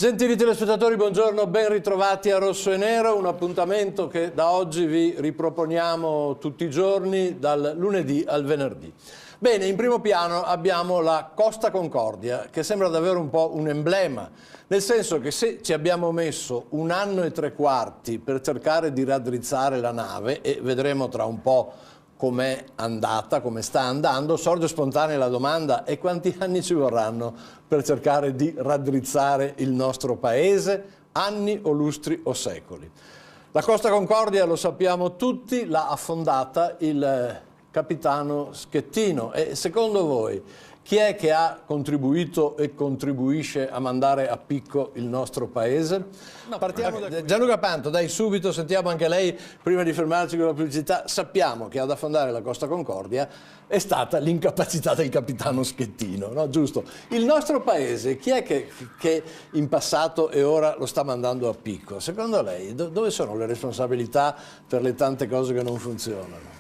Gentili telespettatori, buongiorno, ben ritrovati a Rosso e Nero, un appuntamento che da oggi vi riproponiamo tutti i giorni, dal lunedì al venerdì. Bene, in primo piano abbiamo la Costa Concordia, che sembra davvero un po' un emblema, nel senso che se ci abbiamo messo 1 anno e 3/4 per cercare di raddrizzare la nave, e vedremo tra un po' com'è andata, come sta andando, sorge spontanea la domanda: e quanti anni ci vorranno per cercare di raddrizzare il nostro paese? Anni o lustri o secoli? La Costa Concordia, lo sappiamo tutti, l'ha affondata il capitano Schettino, e secondo voi chi è che ha contribuito e contribuisce a mandare a picco il nostro paese? No, partiamo da Gianluca Panto, dai, subito sentiamo anche lei, prima di fermarci con la pubblicità. Sappiamo che ad affondare la Costa Concordia è stata l'incapacità del capitano Schettino, no? Giusto? Il nostro paese, chi è che in passato e ora lo sta mandando a picco? Secondo lei dove sono le responsabilità per le tante cose che non funzionano?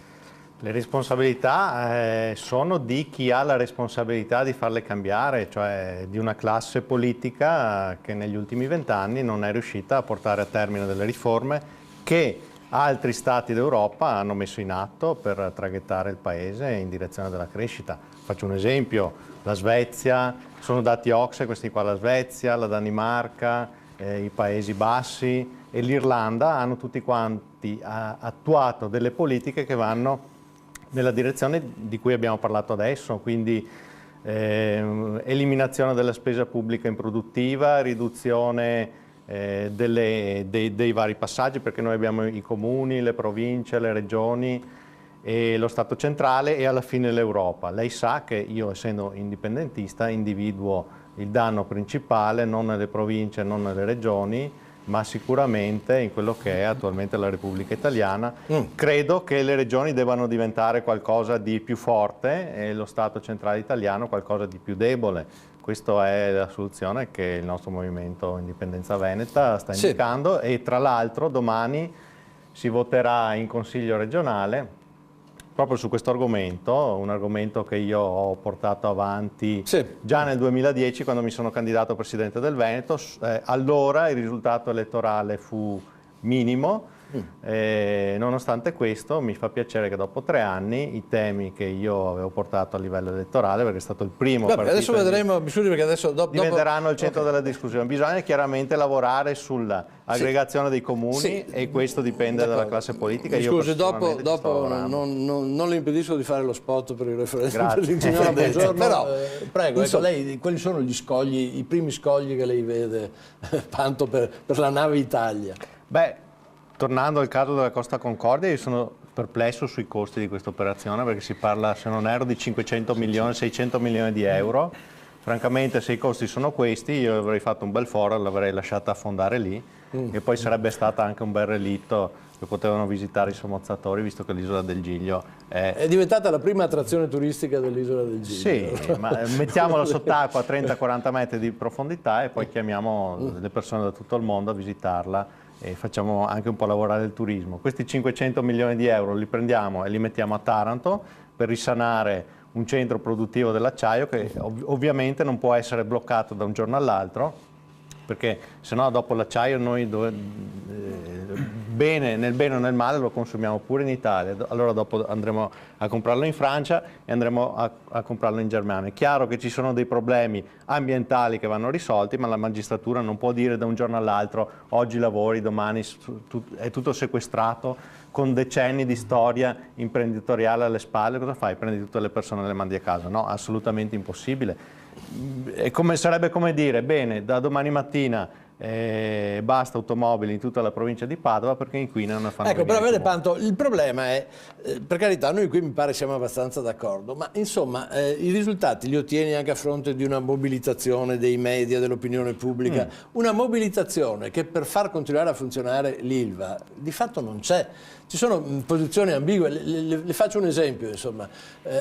Le responsabilità sono di chi ha la responsabilità di farle cambiare, cioè di una classe politica che negli ultimi 20 anni non è riuscita a portare a termine delle riforme che altri stati d'Europa hanno messo in atto per traghettare il paese in direzione della crescita. Faccio un esempio: la Svezia, sono dati OCSE questi qua, la Svezia, la Danimarca, i Paesi Bassi e l'Irlanda hanno tutti quanti attuato delle politiche che vanno nella direzione di cui abbiamo parlato adesso, quindi eliminazione della spesa pubblica improduttiva, riduzione dei vari passaggi, perché noi abbiamo i comuni, le province, le regioni e lo Stato centrale e alla fine l'Europa. Lei sa che io, essendo indipendentista, individuo il danno principale non nelle province, non nelle regioni, ma sicuramente in quello che è attualmente la Repubblica Italiana. Credo che le regioni debbano diventare qualcosa di più forte e lo Stato centrale italiano qualcosa di più debole. Questa è la soluzione che il nostro movimento Indipendenza Veneta sta indicando, e tra l'altro domani si voterà in Consiglio regionale proprio su questo argomento, un argomento che io ho portato avanti già nel 2010 quando mi sono candidato Presidente del Veneto. Allora il risultato elettorale fu minimo, nonostante questo mi fa piacere che dopo 3 anni i temi che io avevo portato a livello elettorale, perché è stato il primo partito, adesso vedremo, mi scusi perché adesso diventeranno il centro della discussione. Bisogna chiaramente lavorare sull'aggregazione dei comuni e questo dipende dalla classe politica. Mi scusi, dopo non le impedisco di fare lo spot per il referendum dell'Insignora, buongiorno, però prego, ecco, lei, quali sono gli scogli, i primi scogli che lei vede, tanto per la nave Italia? Beh, tornando al caso della Costa Concordia, io sono perplesso sui costi di questa operazione, perché si parla, se non erro, di 500 milioni, 600 milioni di euro. Francamente, se i costi sono questi, io avrei fatto un bel foro, l'avrei lasciata affondare lì, e poi sarebbe stato anche un bel relitto che potevano visitare i sommozzatori, visto che l'isola del Giglio è diventata la prima attrazione turistica dell'isola del Giglio. Sì, ma mettiamola sott'acqua a 30-40 metri di profondità e poi chiamiamo le persone da tutto il mondo a visitarla e facciamo anche un po' lavorare il turismo. Questi 500 milioni di euro li prendiamo e li mettiamo a Taranto per risanare un centro produttivo dell'acciaio che ovviamente non può essere bloccato da un giorno all'altro, perché sennò dopo l'acciaio noi nel bene o nel male lo consumiamo pure in Italia, allora dopo andremo a comprarlo in Francia e andremo a comprarlo in Germania. È chiaro che ci sono dei problemi ambientali che vanno risolti, ma la magistratura non può dire da un giorno all'altro oggi lavori, domani è tutto sequestrato, con decenni di storia imprenditoriale alle spalle. Cosa fai? Prendi tutte le persone e le mandi a casa? No, assolutamente impossibile. Sarebbe come dire, bene, da domani mattina basta automobili in tutta la provincia di Padova perché inquinano e fanno Ecco, però venire vede i tumori. Panto, il problema è, per carità, noi qui mi pare siamo abbastanza d'accordo, ma insomma i risultati li ottieni anche a fronte di una mobilitazione dei media, dell'opinione pubblica, una mobilitazione che per far continuare a funzionare l'Ilva di fatto non c'è. Ci sono posizioni ambigue, le faccio un esempio, insomma,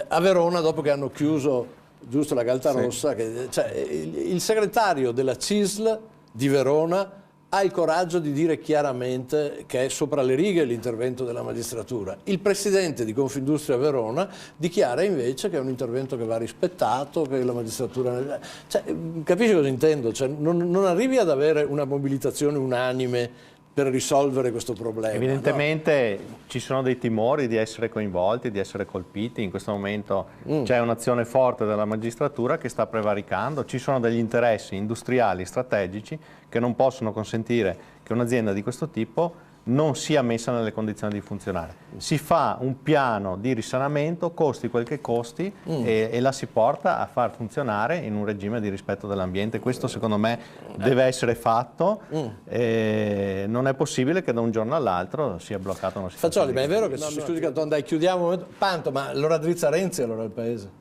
a Verona dopo che hanno chiuso giusto la Galta Rossa, cioè, il segretario della CISL di Verona ha il coraggio di dire chiaramente che è sopra le righe l'intervento della magistratura. Il presidente di Confindustria Verona dichiara invece che è un intervento che va rispettato, che la magistratura... Cioè, capisci cosa intendo? Cioè, non arrivi ad avere una mobilitazione unanime per risolvere questo problema. Evidentemente ci sono dei timori di essere coinvolti, di essere colpiti. In questo momento c'è un'azione forte della magistratura che sta prevaricando, ci sono degli interessi industriali strategici che non possono consentire che un'azienda di questo tipo non sia messa nelle condizioni di funzionare. Si fa un piano di risanamento, costi quel che costi, e la si porta a far funzionare in un regime di rispetto dell'ambiente. Questo secondo me deve essere fatto. Non è possibile che da un giorno all'altro sia bloccato una situazione. Faccioli, ma è vero che si studi Canton, dai, chiudiamo. Panto, ma allora drizza Renzi allora il paese?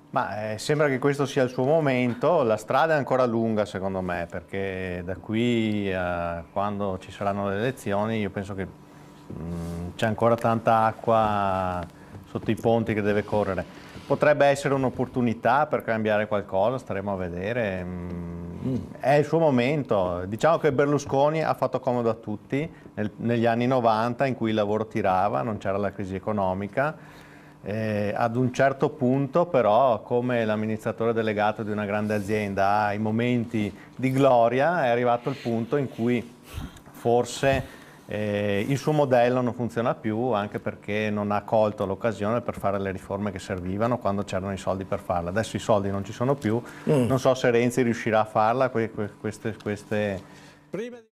Ma sembra che questo sia il suo momento, la strada è ancora lunga secondo me, perché da qui a quando ci saranno le elezioni io penso che c'è ancora tanta acqua sotto i ponti che deve correre. Potrebbe essere un'opportunità per cambiare qualcosa, staremo a vedere. È il suo momento. Diciamo che Berlusconi ha fatto comodo a tutti negli anni 90 in cui il lavoro tirava, non c'era la crisi economica. Ad un certo punto però, come l'amministratore delegato di una grande azienda ha i momenti di gloria, è arrivato il punto in cui forse il suo modello non funziona più, anche perché non ha colto l'occasione per fare le riforme che servivano quando c'erano i soldi per farle. Adesso i soldi non ci sono più, non so se Renzi riuscirà a farla queste... Prima di...